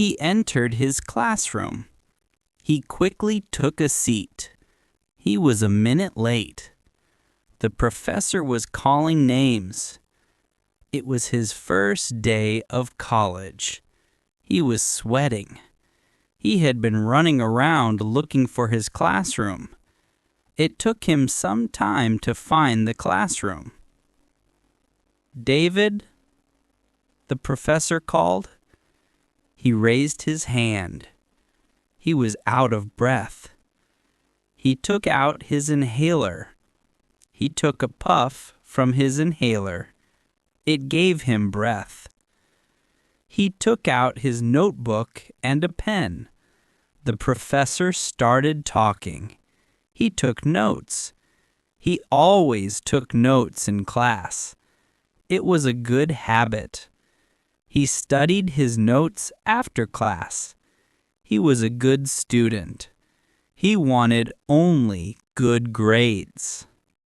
He entered his classroom. He quickly took a seat. He was a minute late. The professor was calling names. It was his first day of college. He was sweating. He had been running around looking for his classroom. It took him some time to find the classroom. "David?" the professor called. He raised his hand. He was out of breath. He took out his inhaler. He took a puff from his inhaler. It gave him breath. He took out his notebook and a pen. The professor started talking. He took notes. He always took notes in class. It was a good habit. He studied his notes after class. He was a good student. He wanted only good grades.